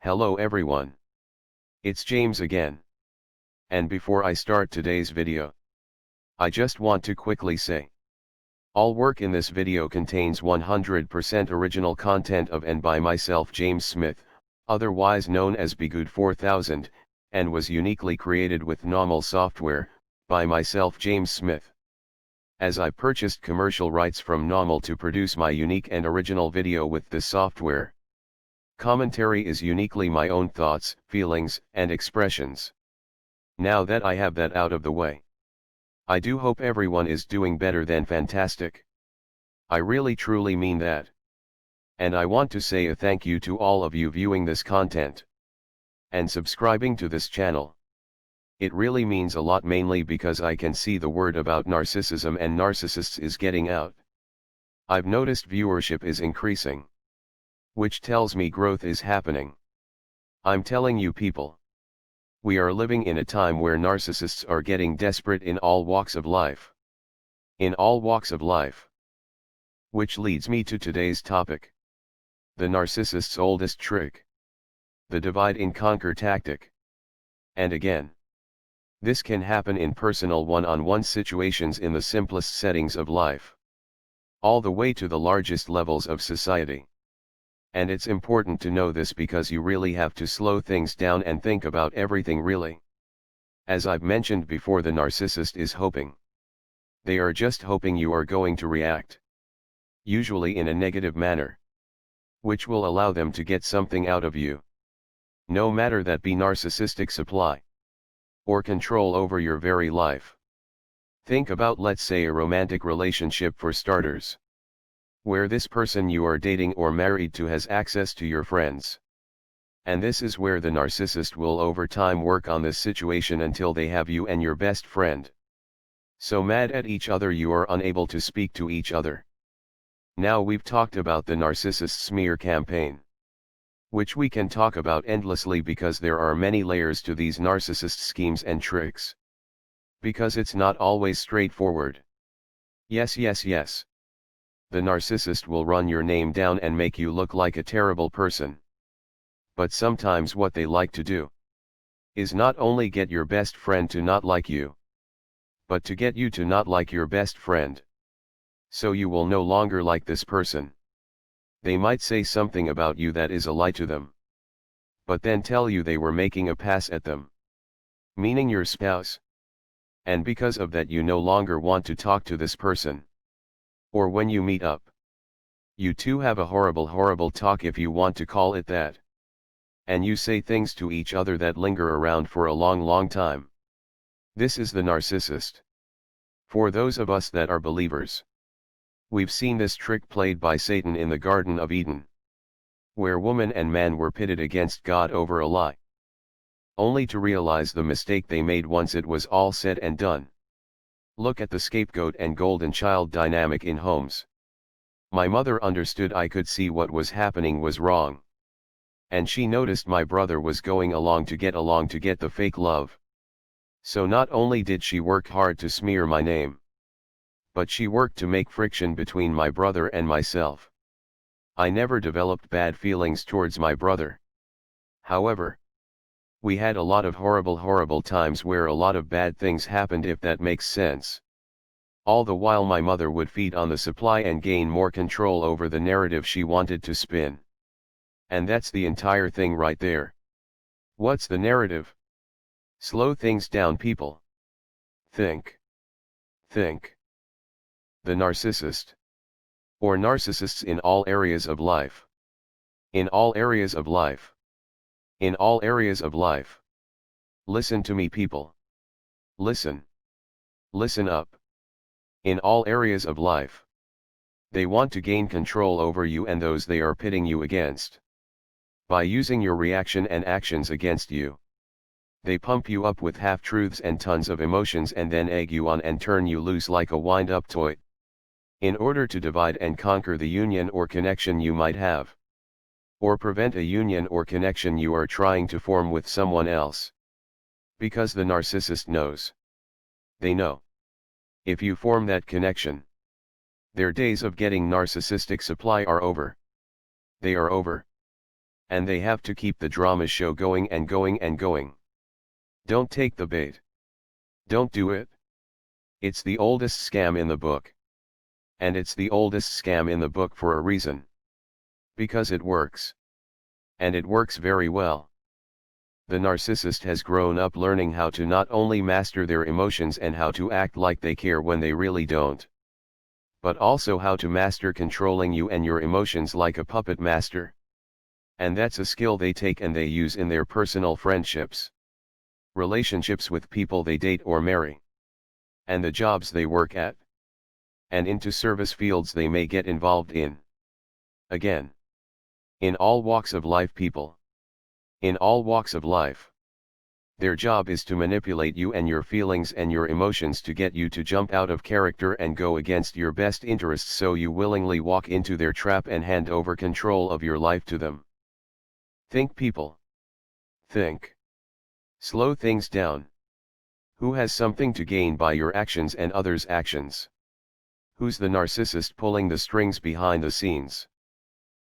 Hello everyone. It's James again. And before I start today's video, I just want to quickly say, all work in this video contains 100% original content of and by myself James Smith, otherwise known as Bgood 4000, and was uniquely created with NAWMAL software, by myself James Smith. As I purchased commercial rights from NAWMAL to produce my unique and original video with this software. Commentary is uniquely my own thoughts, feelings, and expressions. Now that I have that out of the way, I do hope everyone is doing better than fantastic. I really truly mean that. And I want to say a thank you to all of you viewing this content and subscribing to this channel. It really means a lot, mainly because I can see the word about narcissism and narcissists is getting out. I've noticed viewership is increasing, which tells me growth is happening. I'm telling you people, we are living in a time where narcissists are getting desperate in all walks of life. In all walks of life. Which leads me to today's topic. The narcissist's oldest trick. The divide and conquer tactic. And again, this can happen in personal one-on-one situations in the simplest settings of life, all the way to the largest levels of society. And it's important to know this because you really have to slow things down and think about everything really. As I've mentioned before, the narcissist is hoping. They are just hoping you are going to react, usually in a negative manner, which will allow them to get something out of you. No matter that be narcissistic supply or control over your very life. Think about, let's say, a romantic relationship for starters, where this person you are dating or married to has access to your friends. And this is where the narcissist will over time work on this situation until they have you and your best friend so mad at each other you are unable to speak to each other. Now we've talked about the narcissist smear campaign, which we can talk about endlessly because there are many layers to these narcissist schemes and tricks. Because it's not always straightforward. Yes. The narcissist will run your name down and make you look like a terrible person. But sometimes what they like to do is not only get your best friend to not like you, but to get you to not like your best friend. So you will no longer like this person. They might say something about you that is a lie to them, but then tell you they were making a pass at them, meaning your spouse. And because of that you no longer want to talk to this person. Or when you meet up, you two have a horrible talk, if you want to call it that. And you say things to each other that linger around for a long time. This is the narcissist. For those of us that are believers, we've seen this trick played by Satan in the Garden of Eden, where woman and man were pitted against God over a lie, only to realize the mistake they made once it was all said and done. Look at the scapegoat and golden child dynamic in homes. My mother understood I could see what was happening was wrong. And she noticed my brother was going along to get the fake love. So not only did she work hard to smear my name, but she worked to make friction between my brother and myself. I never developed bad feelings towards my brother. However, we had a lot of horrible times where a lot of bad things happened, if that makes sense. All the while my mother would feed on the supply and gain more control over the narrative she wanted to spin. And that's the entire thing right there. What's the narrative? Slow things down, people. Think. The narcissist. Or narcissists in all areas of life. In all areas of life. In all areas of life. Listen to me, people. Listen. Listen up. In all areas of life. They want to gain control over you and those they are pitting you against. By using your reaction and actions against you. They pump you up with half-truths and tons of emotions and then egg you on and turn you loose like a wind-up toy, in order to divide and conquer the union or connection you might have. Or prevent a union or connection you are trying to form with someone else. Because the narcissist knows. They know. If you form that connection, their days of getting narcissistic supply are over. They are over. And they have to keep the drama show going and going and going. Don't take the bait. Don't do it. It's the oldest scam in the book. And it's the oldest scam in the book for a reason. Because it works. And it works very well. The narcissist has grown up learning how to not only master their emotions and how to act like they care when they really don't, but also how to master controlling you and your emotions like a puppet master. And that's a skill they take and they use in their personal friendships, relationships with people they date or marry, and the jobs they work at, and into service fields they may get involved in. Again, in all walks of life, people. In all walks of life. Their job is to manipulate you and your feelings and your emotions to get you to jump out of character and go against your best interests, so you willingly walk into their trap and hand over control of your life to them. Think, people. Think. Slow things down. Who has something to gain by your actions and others' actions? Who's the narcissist pulling the strings behind the scenes?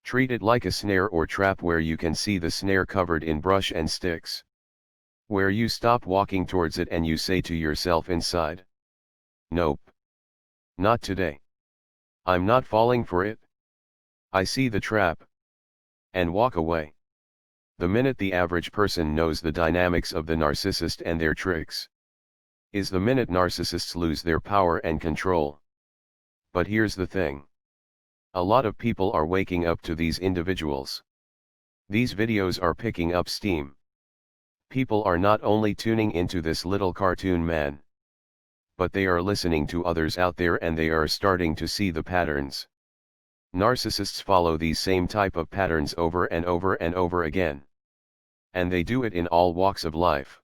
Treat it like a snare or trap where you can see the snare covered in brush and sticks. Where you stop walking towards it and you say to yourself inside, nope. Not today. I'm not falling for it. I see the trap. And walk away. The minute the average person knows the dynamics of the narcissist and their tricks, is the minute narcissists lose their power and control. But here's the thing. A lot of people are waking up to these individuals. These videos are picking up steam. People are not only tuning into this little cartoon man, but they are listening to others out there and they are starting to see the patterns. Narcissists follow these same type of patterns over and over and over again. And they do it in all walks of life.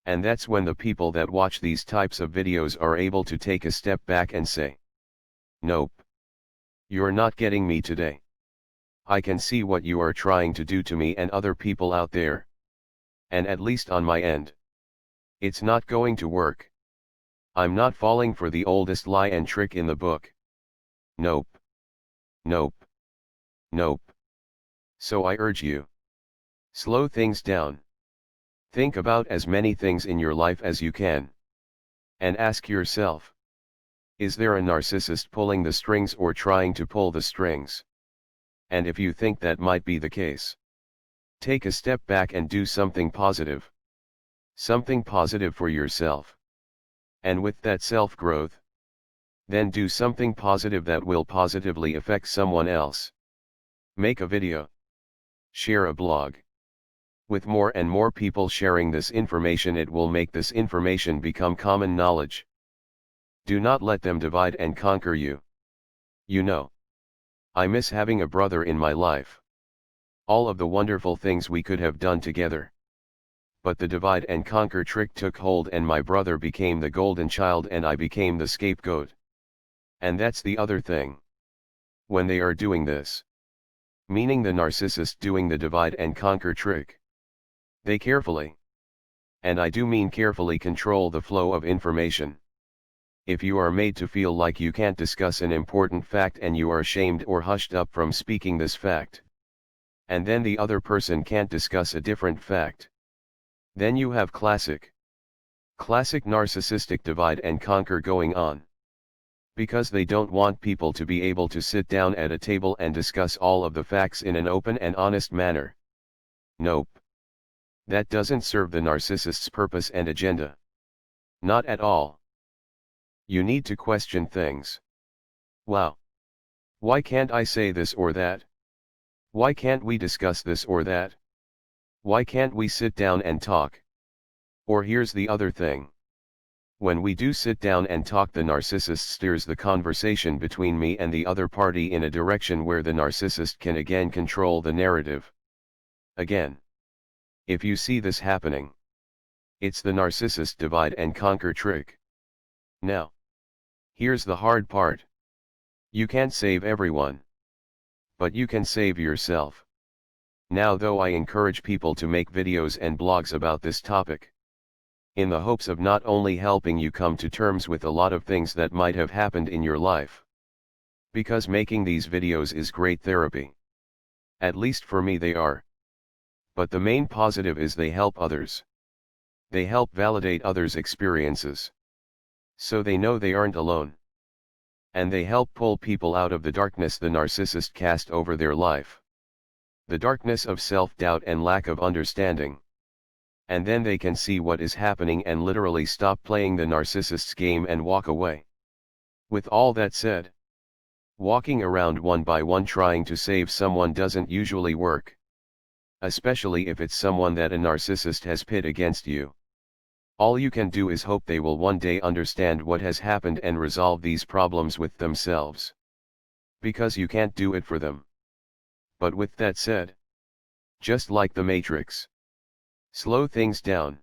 And that's when the people that watch these types of videos are able to take a step back and say, nope. You're not getting me today. I can see what you are trying to do to me and other people out there. And at least on my end, it's not going to work. I'm not falling for the oldest lie and trick in the book. Nope. Nope. Nope. So I urge you. Slow things down. Think about as many things in your life as you can. And ask yourself. Is there a narcissist pulling the strings or trying to pull the strings? And if you think that might be the case, take a step back and do something positive. Something positive for yourself. And with that self-growth, then do something positive that will positively affect someone else. Make a video. Share a blog. With more and more people sharing this information, it will make this information become common knowledge. Do not let them divide and conquer you. You know, I miss having a brother in my life. All of the wonderful things we could have done together. But the divide and conquer trick took hold and my brother became the golden child and I became the scapegoat. And that's the other thing. When they are doing this, meaning the narcissist doing the divide and conquer trick, they carefully, and I do mean carefully, control the flow of information. If you are made to feel like you can't discuss an important fact and you are shamed or hushed up from speaking this fact, and then the other person can't discuss a different fact, then you have classic narcissistic divide and conquer going on. Because they don't want people to be able to sit down at a table and discuss all of the facts in an open and honest manner. Nope. That doesn't serve the narcissist's purpose and agenda. Not at all. You need to question things. Wow. Why can't I say this or that? Why can't we discuss this or that? Why can't we sit down and talk? Or here's the other thing. When we do sit down and talk, the narcissist steers the conversation between me and the other party in a direction where the narcissist can again control the narrative. Again. If you see this happening, it's the narcissist divide and conquer trick. Now, here's the hard part. You can't save everyone. But you can save yourself. Now though, I encourage people to make videos and blogs about this topic, in the hopes of not only helping you come to terms with a lot of things that might have happened in your life, because making these videos is great therapy. At least for me they are. But the main positive is they help others. They help validate others' experiences. So they know they aren't alone. And they help pull people out of the darkness the narcissist cast over their life. The darkness of self-doubt and lack of understanding. And then they can see what is happening and literally stop playing the narcissist's game and walk away. With all that said, walking around one by one trying to save someone doesn't usually work. Especially if it's someone that a narcissist has pit against you. All you can do is hope they will one day understand what has happened and resolve these problems with themselves. Because you can't do it for them. But with that said, just like the Matrix, slow things down.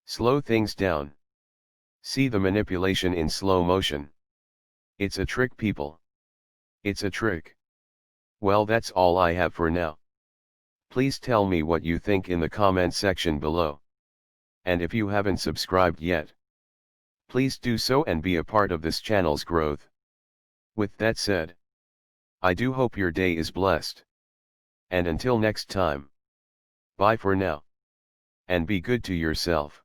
Slow things down. See the manipulation in slow motion. It's a trick, people. It's a trick. Well, that's all I have for now. Please tell me what you think in the comment section below. And if you haven't subscribed yet, please do so and be a part of this channel's growth. With that said, I do hope your day is blessed. And until next time, bye for now. And be good to yourself.